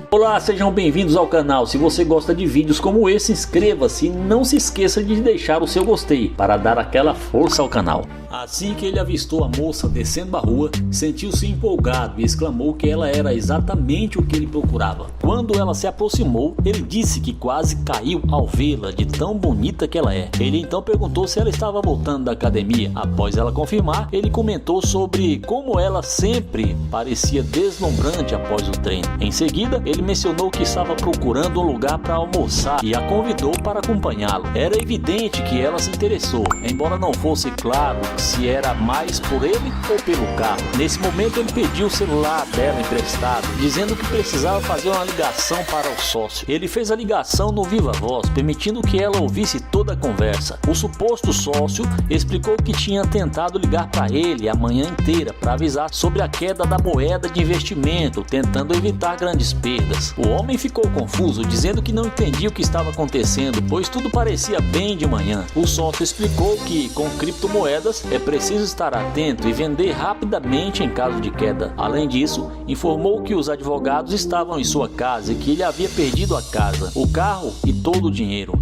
Olá, sejam bem-vindos ao canal. Se você gosta de vídeos como esse, inscreva-se e não se esqueça de deixar o seu gostei para dar aquela força ao canal. Assim que ele avistou a moça descendo a rua, sentiu-se empolgado e exclamou que ela era exatamente o que ele procurava. Quando ela se aproximou, ele disse que quase caiu ao vê-la de tão bonita que ela é. Ele então perguntou se ela estava voltando da academia. Após ela confirmar, ele comentou sobre como ela sempre parecia deslumbrante após o treino. Em seguida, ele mencionou que estava procurando um lugar para almoçar e a convidou para acompanhá-lo. Era evidente que ela se interessou, embora não fosse claro se era mais por ele ou pelo carro. Nesse momento ele pediu o celular dela emprestado, dizendo que precisava fazer uma ligação para o sócio. Ele fez a ligação no viva voz, permitindo que ela ouvisse toda a conversa. O suposto sócio explicou que tinha tentado ligar para ele a manhã inteira para avisar sobre a queda da moeda de investimento, tentando evitar grandes perdas. O homem ficou confuso, dizendo que não entendia o que estava acontecendo, pois tudo parecia bem de manhã. O sócio explicou que com criptomoedas é preciso estar atento e vender rapidamente em caso de queda. Além disso, informou que os advogados estavam em sua casa e que ele havia perdido a casa, o carro e todo o dinheiro.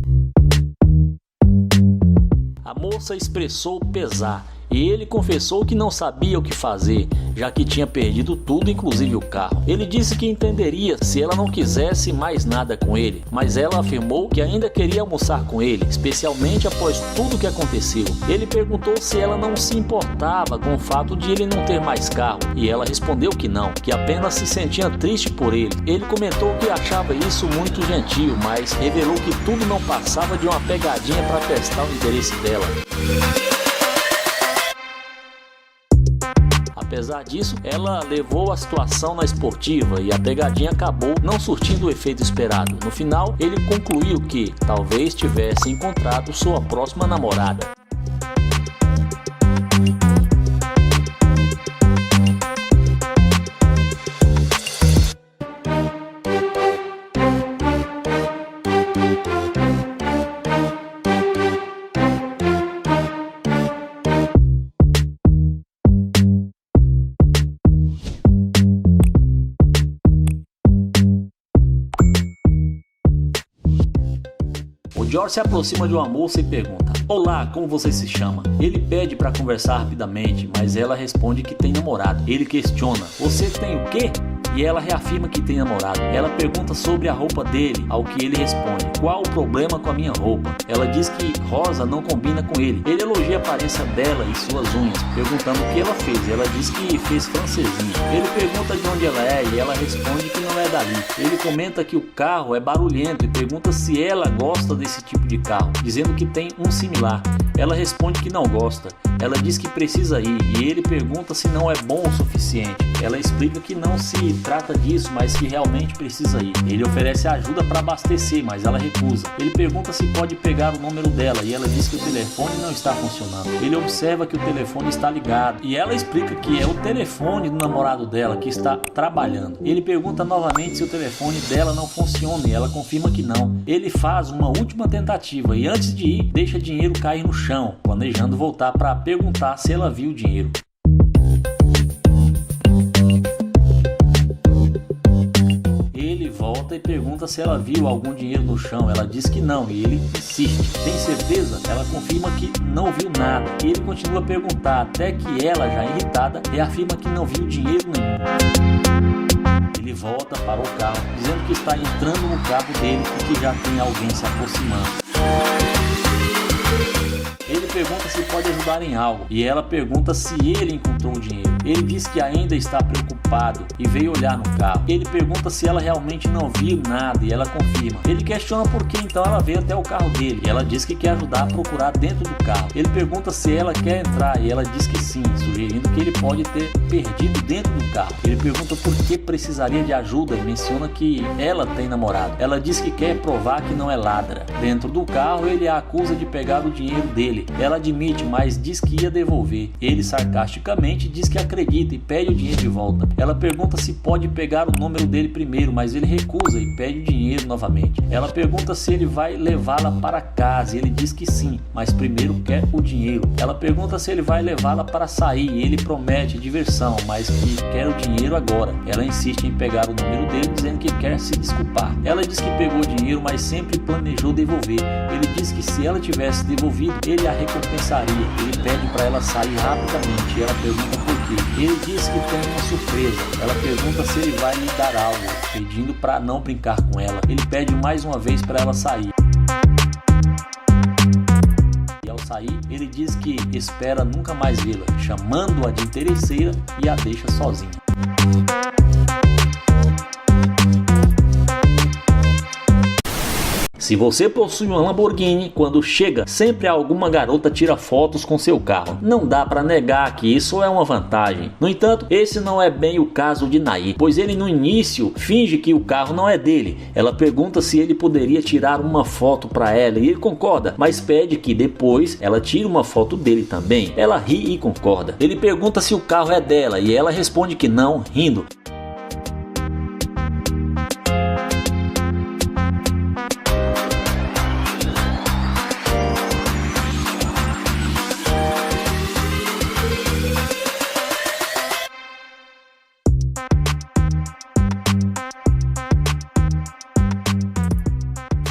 A moça expressou pesar e ele confessou que não sabia o que fazer, já que tinha perdido tudo, inclusive o carro. Ele disse que entenderia se ela não quisesse mais nada com ele, mas ela afirmou que ainda queria almoçar com ele, especialmente após tudo o que aconteceu. Ele perguntou se ela não se importava com o fato de ele não ter mais carro, e ela respondeu que não, que apenas se sentia triste por ele. Ele comentou que achava isso muito gentil, mas revelou que tudo não passava de uma pegadinha para testar o interesse dela. Apesar disso, ela levou a situação na esportiva e a pegadinha acabou não surtindo o efeito esperado. No final, ele concluiu que talvez tivesse encontrado sua próxima namorada. O George se aproxima de uma moça e pergunta: "Olá, como você se chama?" Ele pede para conversar rapidamente, mas ela responde que tem namorado. Ele questiona: "Você tem o quê?" E ela reafirma que tem namorado. Ela pergunta sobre a roupa dele, ao que ele responde: "Qual o problema com a minha roupa?" Ela diz que rosa não combina com ele. Ele elogia a aparência dela e suas unhas, perguntando o que ela fez. Ela diz que fez francesinha. Ele pergunta de onde ela é e ela responde que não é dali. Ele comenta que o carro é barulhento e pergunta se ela gosta desse tipo de carro, dizendo que tem um similar. Ela responde que não gosta. Ela diz que precisa ir e ele pergunta se não é bom o suficiente. Ela explica que não se trata disso, mas que realmente precisa ir. Ele oferece ajuda para abastecer, mas ela recusa. Ele pergunta se pode pegar o número dela e ela diz que o telefone não está funcionando. Ele observa que o telefone está ligado e ela explica que é o telefone do namorado dela que está trabalhando. Ele pergunta novamente se o telefone dela não funciona e ela confirma que não. Ele faz uma última tentativa e antes de ir, deixa dinheiro cair no chão, planejando voltar para perguntar se ela viu o dinheiro. Ele volta e pergunta se ela viu algum dinheiro no chão. Ela diz que não e ele insiste. Tem certeza? Ela confirma que não viu nada. E ele continua a perguntar até que ela, já irritada, reafirma que não viu dinheiro nenhum. Ele volta para o carro, dizendo que está entrando no carro dele e que já tem alguém se aproximando. Ele pergunta se pode ajudar em algo e ela pergunta se ele encontrou o dinheiro. Ele diz que ainda está preocupado e veio olhar no carro. Ele pergunta se ela realmente não viu nada e ela confirma. Ele questiona por que então ela veio até o carro dele e ela diz que quer ajudar a procurar dentro do carro. Ele pergunta se ela quer entrar e ela diz que sim, sugerindo que ele pode ter perdido dentro do carro. Ele pergunta por que precisaria de ajuda e menciona que ela tem namorado. Ela diz que quer provar que não é ladra. Dentro do carro, ele a acusa de pegar o dinheiro dele. Ela admite, mas diz que ia devolver. Ele sarcasticamente diz que acredita e pede o dinheiro de volta. Ela pergunta se pode pegar o número dele primeiro, mas ele recusa e pede o dinheiro novamente. Ela pergunta se ele vai levá-la para casa e ele diz que sim, mas primeiro quer o dinheiro. Ela pergunta se ele vai levá-la para sair e ele promete diversão, mas que quer o dinheiro agora. Ela insiste em pegar o número dele, dizendo que quer se desculpar. Ela diz que pegou o dinheiro, mas sempre planejou devolver. Ele diz que se ela tivesse devolvido, ele a recompensaria. Ele pede para ela sair rapidamente e ela pergunta por quê. Ele diz que tem uma surpresa. Ela pergunta se ele vai lhe dar algo, pedindo para não brincar com ela. Ele pede mais uma vez para ela sair. E ao sair, ele diz que espera nunca mais vê-la, chamando-a de interesseira e a deixa sozinha. Se você possui uma Lamborghini, quando chega, sempre alguma garota tira fotos com seu carro. Não dá para negar que isso é uma vantagem. No entanto, esse não é bem o caso de Nair, pois ele no início finge que o carro não é dele. Ela pergunta se ele poderia tirar uma foto para ela e ele concorda, mas pede que depois ela tire uma foto dele também. Ela ri e concorda. Ele pergunta se o carro é dela e ela responde que não, rindo.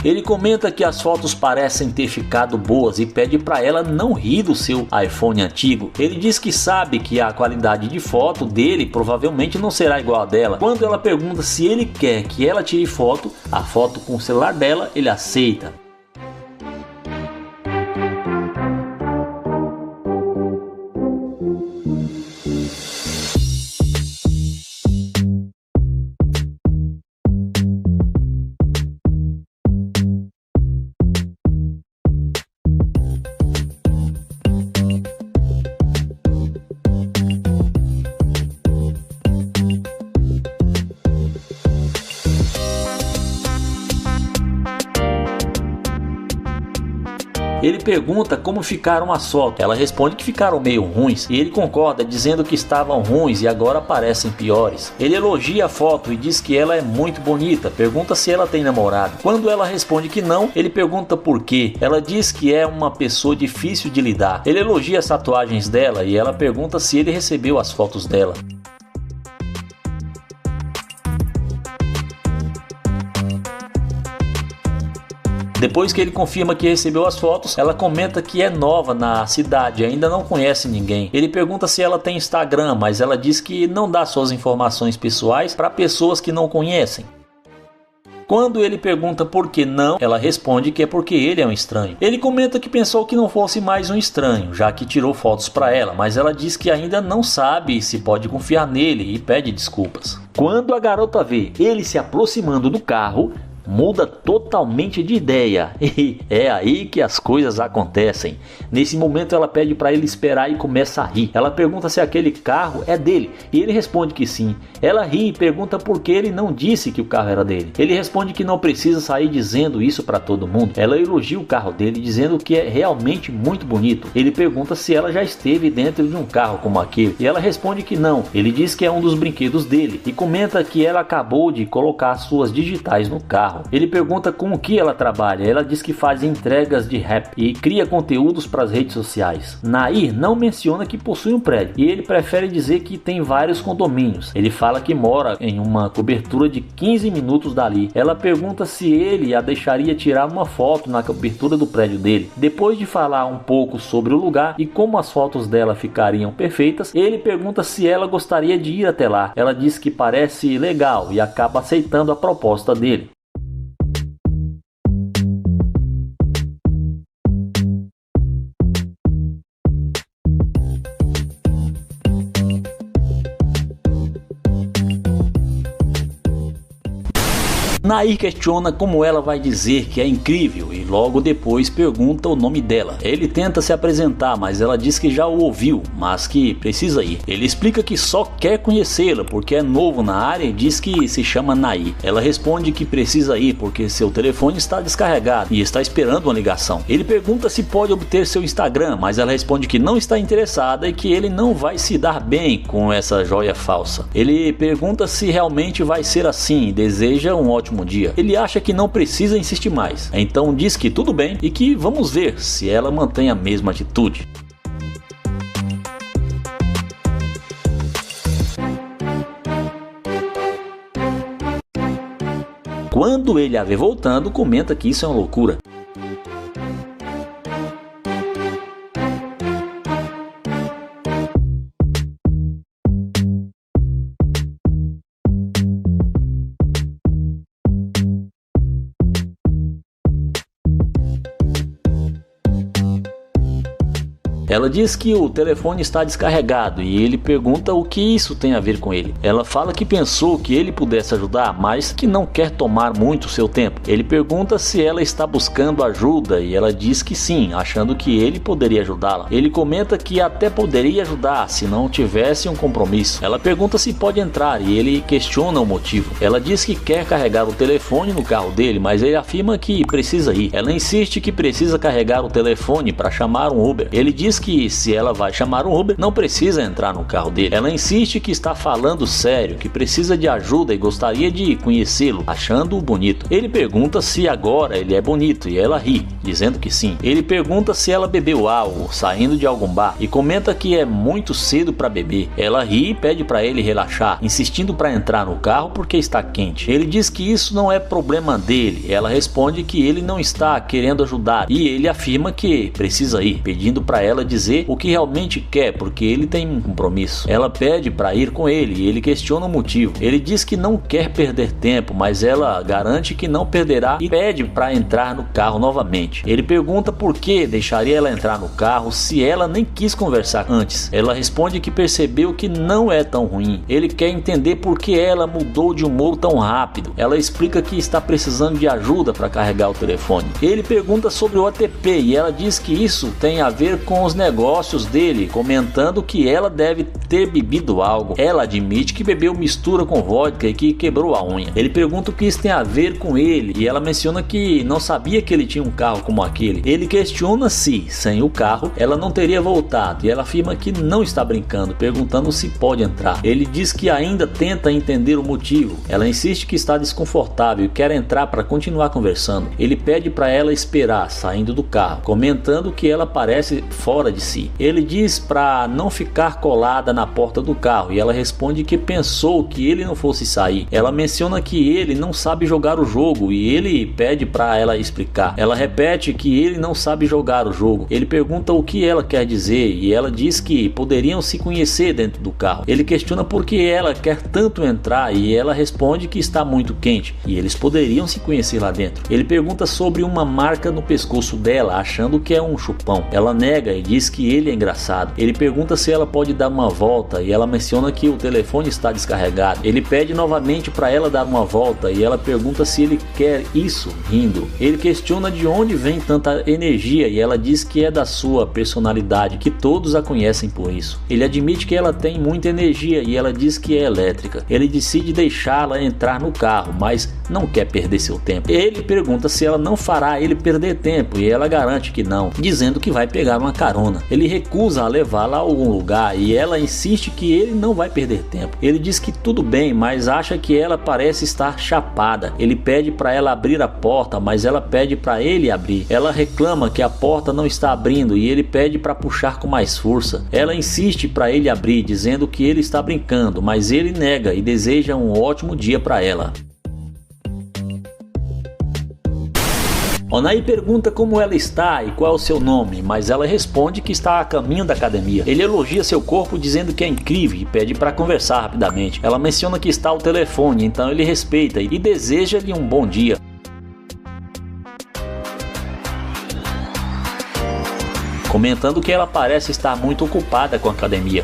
Ele comenta que as fotos parecem ter ficado boas e pede para ela não rir do seu iPhone antigo. Ele diz que sabe que a qualidade de foto dele provavelmente não será igual a dela. Quando ela pergunta se ele quer que ela tire foto, a foto com o celular dela, ele aceita. Ele pergunta como ficaram as fotos. Ela responde que ficaram meio ruins e ele concorda, dizendo que estavam ruins e agora parecem piores. Ele elogia a foto e diz que ela é muito bonita. Pergunta se ela tem namorado. Quando ela responde que não, ele pergunta por quê. Ela diz que é uma pessoa difícil de lidar. Ele elogia as tatuagens dela e ela pergunta se ele recebeu as fotos dela. Depois que ele confirma que recebeu as fotos, ela comenta que é nova na cidade e ainda não conhece ninguém. Ele pergunta se ela tem Instagram, mas ela diz que não dá suas informações pessoais para pessoas que não conhecem. Quando ele pergunta por que não, ela responde que é porque ele é um estranho. Ele comenta que pensou que não fosse mais um estranho, já que tirou fotos para ela, mas ela diz que ainda não sabe se pode confiar nele e pede desculpas. Quando a garota vê ele se aproximando do carro, muda totalmente de ideia e é aí que as coisas acontecem. Nesse momento ela pede para ele esperar e começa a rir. Ela pergunta se aquele carro é dele e ele responde que sim. Ela ri e pergunta por que ele não disse que o carro era dele. Ele responde que não precisa sair dizendo isso para todo mundo. Ela elogia o carro dele dizendo que é realmente muito bonito. Ele pergunta se ela já esteve dentro de um carro como aquele e ela responde que não. Ele diz que é um dos brinquedos dele e comenta que ela acabou de colocar suas digitais no carro. Ele pergunta com o que ela trabalha. Ela diz que faz entregas de rap e cria conteúdos para as redes sociais. Nair não menciona que possui um prédio e ele prefere dizer que tem vários condomínios. Ele fala que mora em uma cobertura de 15 minutos dali. Ela pergunta se ele a deixaria tirar uma foto na cobertura do prédio dele. Depois de falar um pouco sobre o lugar e como as fotos dela ficariam perfeitas, ele pergunta se ela gostaria de ir até lá. Ela diz que parece legal e acaba aceitando a proposta dele. Nair questiona como ela vai dizer que é incrível e logo depois pergunta o nome dela. Ele tenta se apresentar, mas ela diz que já o ouviu, mas que precisa ir. Ele explica que só quer conhecê-la porque é novo na área e diz que se chama Nair. Ela responde que precisa ir porque seu telefone está descarregado e está esperando uma ligação. Ele pergunta se pode obter seu Instagram, mas ela responde que não está interessada e que ele não vai se dar bem com essa joia falsa. Ele pergunta se realmente vai ser assim e deseja um ótimo dia. Ele acha que não precisa insistir mais, então diz que tudo bem e que vamos ver se ela mantém a mesma atitude. Quando ele a vê voltando, comenta que isso é uma loucura. Ela diz que o telefone está descarregado e ele pergunta o que isso tem a ver com ele. Ela fala que pensou que ele pudesse ajudar, mas que não quer tomar muito seu tempo. Ele pergunta se ela está buscando ajuda e ela diz que sim, achando que ele poderia ajudá-la. Ele comenta que até poderia ajudar se não tivesse um compromisso. Ela pergunta se pode entrar e ele questiona o motivo. Ela diz que quer carregar o telefone no carro dele, mas ele afirma que precisa ir. Ela insiste que precisa carregar o telefone para chamar um Uber. Ele diz que se ela vai chamar um Uber, não precisa entrar no carro dele. Ela insiste que está falando sério, que precisa de ajuda e gostaria de conhecê-lo, achando-o bonito. Ele pergunta se agora ele é bonito e ela ri, dizendo que sim. Ele pergunta se ela bebeu algo, saindo de algum bar, e comenta que é muito cedo para beber. Ela ri e pede para ele relaxar, insistindo para entrar no carro porque está quente. Ele diz que isso não é problema dele. Ela responde que ele não está querendo ajudar e ele afirma que precisa ir, pedindo para ela dizer o que realmente quer porque ele tem um compromisso. Ela pede para ir com ele e ele questiona o motivo. Ele diz que não quer perder tempo, mas ela garante que não perderá e pede para entrar no carro novamente. Ele pergunta por que deixaria ela entrar no carro se ela nem quis conversar antes. Ela responde que percebeu que não é tão ruim. Ele quer entender por que ela mudou de humor tão rápido. Ela explica que está precisando de ajuda para carregar o telefone. Ele pergunta sobre o OTP e ela diz que isso tem a ver com os negócios dele, comentando que ela deve ter bebido algo. Ela admite que bebeu mistura com vodka e que quebrou a unha. Ele pergunta o que isso tem a ver com ele e ela menciona que não sabia que ele tinha um carro como aquele. Ele questiona se, sem o carro, ela não teria voltado e ela afirma que não está brincando, perguntando se pode entrar. Ele diz que ainda tenta entender o motivo. Ela insiste que está desconfortável e quer entrar para continuar conversando. Ele pede para ela esperar, saindo do carro, comentando que ela parece fora de si. Ele diz para não ficar colada na porta do carro e ela responde que pensou que ele não fosse sair. Ela menciona que ele não sabe jogar o jogo e ele pede para ela explicar. Ela repete que ele não sabe jogar o jogo. Ele pergunta o que ela quer dizer e ela diz que poderiam se conhecer dentro do carro. Ele questiona por que ela quer tanto entrar e ela responde que está muito quente e eles poderiam se conhecer lá dentro. Ele pergunta sobre uma marca no pescoço dela, achando que é um chupão. Ela nega e diz que ele é engraçado. Ele pergunta se ela pode dar uma volta e ela menciona que o telefone está descarregado. Ele pede novamente para ela dar uma volta e ela pergunta se ele quer isso, rindo. Ele questiona de onde vem tanta energia e ela diz que é da sua personalidade, que todos a conhecem por isso. Ele admite que ela tem muita energia e ela diz que é elétrica. Ele decide deixá-la entrar no carro, mas não quer perder seu tempo. Ele pergunta se ela não fará ele perder tempo e ela garante que não, dizendo que vai pegar uma carona. Ele recusa a levá-la a algum lugar e ela insiste que ele não vai perder tempo. Ele diz que tudo bem, mas acha que ela parece estar chapada. Ele pede para ela abrir a porta, mas ela pede para ele abrir. Ela reclama que a porta não está abrindo e ele pede para puxar com mais força. Ela insiste para ele abrir, dizendo que ele está brincando, mas ele nega e deseja um ótimo dia para ela. Nair pergunta como ela está e qual é o seu nome, mas ela responde que está a caminho da academia. Ele elogia seu corpo dizendo que é incrível e pede para conversar rapidamente. Ela menciona que está ao telefone, então ele respeita e deseja-lhe um bom dia. Comentando que ela parece estar muito ocupada com a academia.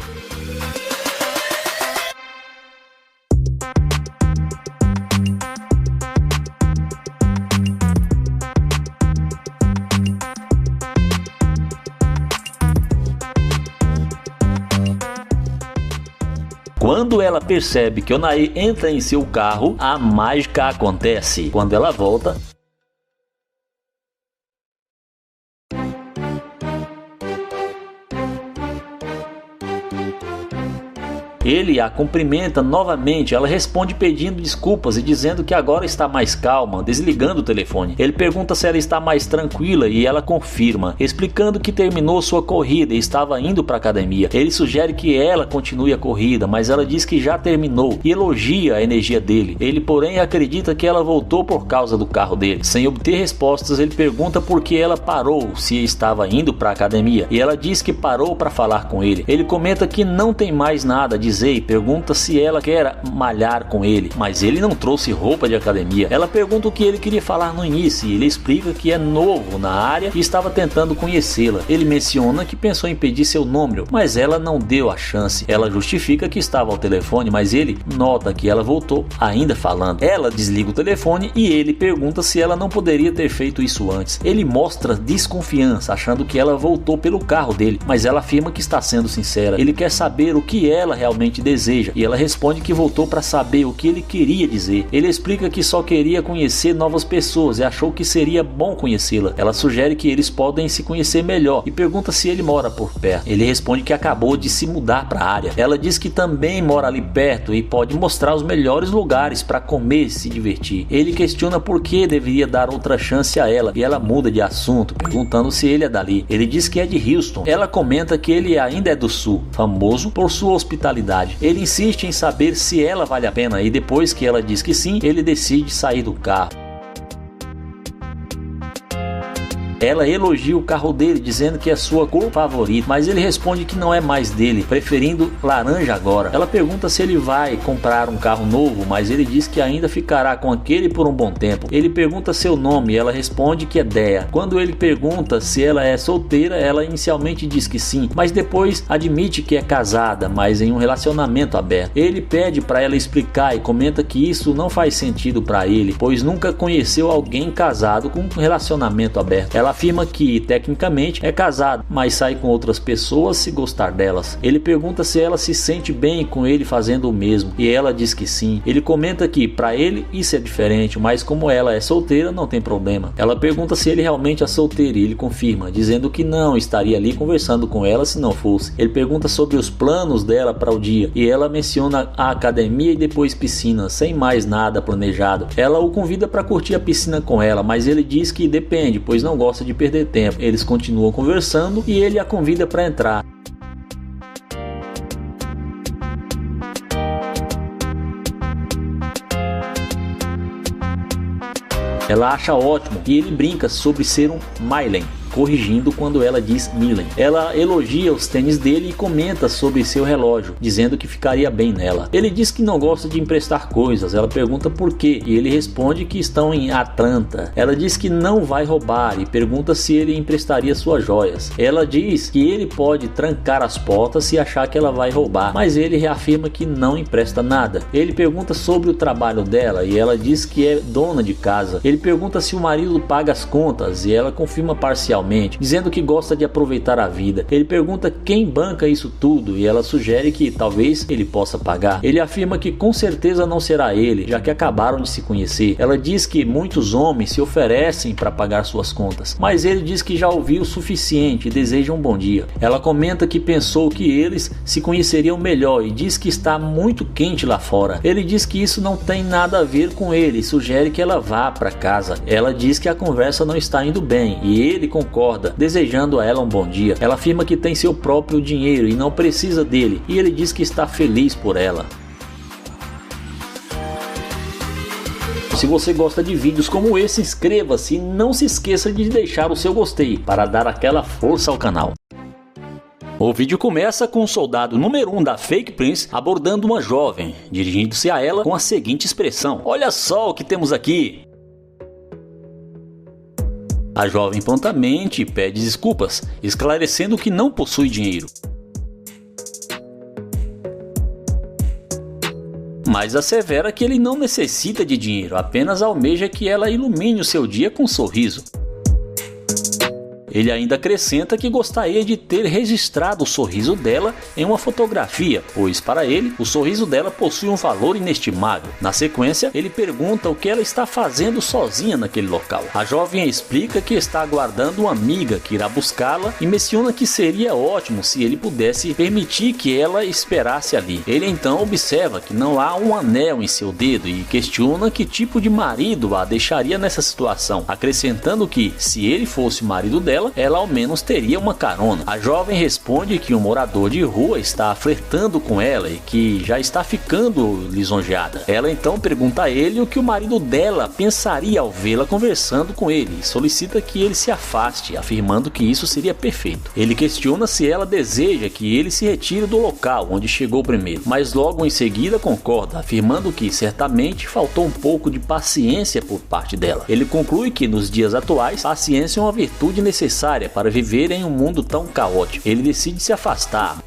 Quando ela percebe que Onaê entra em seu carro, a mágica acontece. Quando ela volta, ele a cumprimenta novamente. Ela responde pedindo desculpas e dizendo que agora está mais calma, desligando o telefone. Ele pergunta se ela está mais tranquila e ela confirma, explicando que terminou sua corrida e estava indo para a academia. Ele sugere que ela continue a corrida, mas ela diz que já terminou e elogia a energia dele. Ele, porém, acredita que ela voltou por causa do carro dele. Sem obter respostas, ele pergunta por que ela parou, se estava indo para a academia, e ela diz que parou para falar com ele. Ele comenta que não tem mais nada a dizer e pergunta se ela quer malhar com ele, mas ele não trouxe roupa de academia. Ela pergunta o que ele queria falar no início e ele explica que é novo na área e estava tentando conhecê-la. Ele menciona que pensou em pedir seu número, mas ela não deu a chance. Ela justifica que estava ao telefone, mas ele nota que ela voltou ainda falando. Ela desliga o telefone e ele pergunta se ela não poderia ter feito isso antes. Ele mostra desconfiança, achando que ela voltou pelo carro dele, mas ela afirma que está sendo sincera. Ele quer saber o que ela realmente deseja e ela responde que voltou para saber o que ele queria dizer. Ele explica que só queria conhecer novas pessoas e achou que seria bom conhecê-la. Ela sugere que eles podem se conhecer melhor e pergunta se ele mora por perto. Ele responde que acabou de se mudar para a área. Ela diz que também mora ali perto e pode mostrar os melhores lugares para comer e se divertir. Ele questiona por que deveria dar outra chance a ela e ela muda de assunto, perguntando se ele é dali. Ele diz que é de Houston. Ela comenta que ele ainda é do Sul, famoso por sua hospitalidade. Ele insiste em saber se ela vale a pena e depois que ela diz que sim, ele decide sair do carro. Ela elogia o carro dele, dizendo que é sua cor favorita, mas ele responde que não é mais dele, preferindo laranja agora. Ela pergunta se ele vai comprar um carro novo, mas ele diz que ainda ficará com aquele por um bom tempo. Ele pergunta seu nome e ela responde que é Dea. Quando ele pergunta se ela é solteira, ela inicialmente diz que sim, mas depois admite que é casada, mas em um relacionamento aberto. Ele pede para ela explicar e comenta que isso não faz sentido para ele, pois nunca conheceu alguém casado com um relacionamento aberto. Ela afirma que tecnicamente é casado, mas sai com outras pessoas se gostar delas. Ele pergunta se ela se sente bem com ele fazendo o mesmo e ela diz que sim. Ele comenta que para ele isso é diferente, mas como ela é solteira não tem problema. Ela pergunta se ele realmente é solteiro e ele confirma, dizendo que não estaria ali conversando com ela se não fosse. Ele pergunta sobre os planos dela para o dia e ela menciona a academia e depois piscina, sem mais nada planejado. Ela o convida para curtir a piscina com ela, mas ele diz que depende, pois não gosta de perder tempo. Eles continuam conversando e ele a convida para entrar. Ela acha ótimo e ele brinca sobre ser um Mylen, corrigindo quando ela diz Milen. Ela elogia os tênis dele e comenta sobre seu relógio, dizendo que ficaria bem nela. Ele diz que não gosta de emprestar coisas. Ela pergunta por quê e ele responde que estão em Atlanta. Ela diz que não vai roubar e pergunta se ele emprestaria suas joias. Ela diz que ele pode trancar as portas se achar que ela vai roubar, mas ele reafirma que não empresta nada. Ele pergunta sobre o trabalho dela e ela diz que é dona de casa. Ele pergunta se o marido paga as contas e ela confirma parcialmente, dizendo que gosta de aproveitar a vida. Ele pergunta quem banca isso tudo e ela sugere que talvez ele possa pagar. Ele afirma que com certeza não será ele, já que acabaram de se conhecer. Ela diz que muitos homens se oferecem para pagar suas contas, mas ele diz que já ouviu o suficiente e deseja um bom dia. Ela comenta que pensou que eles se conheceriam melhor e diz que está muito quente lá fora. Ele diz que isso não tem nada a ver com ele e sugere que ela vá para casa. Ela diz que a conversa não está indo bem e ele concorda, desejando a ela um bom dia. Ela afirma que tem seu próprio dinheiro e não precisa dele, e ele diz que está feliz por ela. Se você gosta de vídeos como esse, inscreva-se e não se esqueça de deixar o seu gostei para dar aquela força ao canal. O vídeo começa com o soldado número 1 da Fake Prince abordando uma jovem, dirigindo-se a ela com a seguinte expressão: "Olha só o que temos aqui!" A jovem prontamente pede desculpas, esclarecendo que não possui dinheiro. Mas assevera que ele não necessita de dinheiro, apenas almeja que ela ilumine o seu dia com um sorriso. Ele ainda acrescenta que gostaria de ter registrado o sorriso dela em uma fotografia, pois para ele o sorriso dela possui um valor inestimável. Na sequência, ele pergunta o que ela está fazendo sozinha naquele local. A jovem explica que está aguardando uma amiga que irá buscá-la e menciona que seria ótimo se ele pudesse permitir que ela esperasse ali. Ele então observa que não há um anel em seu dedo e questiona que tipo de marido a deixaria nessa situação, acrescentando que, se ele fosse o marido dela, ela ao menos teria uma carona. A jovem responde que um morador de rua está flertando com ela e que já está ficando lisonjeada. Ela então pergunta a ele o que o marido dela pensaria ao vê-la conversando com ele e solicita que ele se afaste, afirmando que isso seria perfeito. Ele questiona se ela deseja que ele se retire do local onde chegou primeiro, mas logo em seguida concorda, afirmando que certamente faltou um pouco de paciência por parte dela. Ele conclui que nos dias atuais, paciência é uma virtude necessária para viver em um mundo tão caótico. Ele decide se afastar,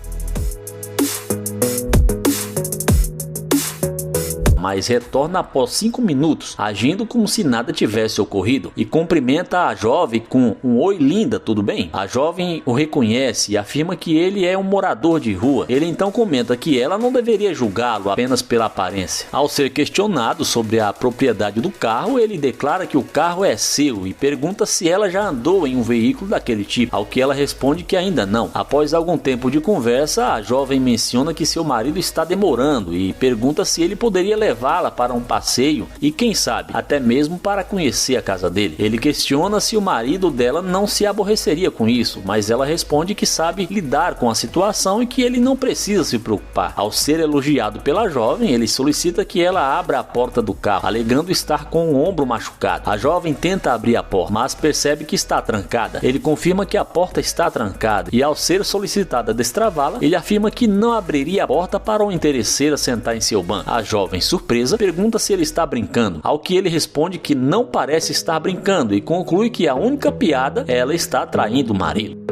mas retorna após 5 minutos, agindo como se nada tivesse ocorrido, e cumprimenta a jovem com um "Oi linda, tudo bem?". A jovem o reconhece e afirma que ele é um morador de rua. Ele então comenta que ela não deveria julgá-lo apenas pela aparência. Ao ser questionado sobre a propriedade do carro, ele declara que o carro é seu e pergunta se ela já andou em um veículo daquele tipo, ao que ela responde que ainda não. Após algum tempo de conversa, a jovem menciona que seu marido está demorando e pergunta se ele poderia levá-la para um passeio e, quem sabe, até mesmo para conhecer a casa dele. Ele questiona se o marido dela não se aborreceria com isso, mas ela responde que sabe lidar com a situação e que ele não precisa se preocupar. Ao ser elogiado pela jovem, ele solicita que ela abra a porta do carro, alegando estar com o ombro machucado. A jovem tenta abrir a porta, mas percebe que está trancada. Ele confirma que a porta está trancada e, ao ser solicitada a destravá-la, ele afirma que não abriria a porta para o interesseiro sentar em seu banco. A jovem, surpresa, pergunta se ele está brincando, ao que ele responde que não parece estar brincando e conclui que a única piada ela está traindo o marido.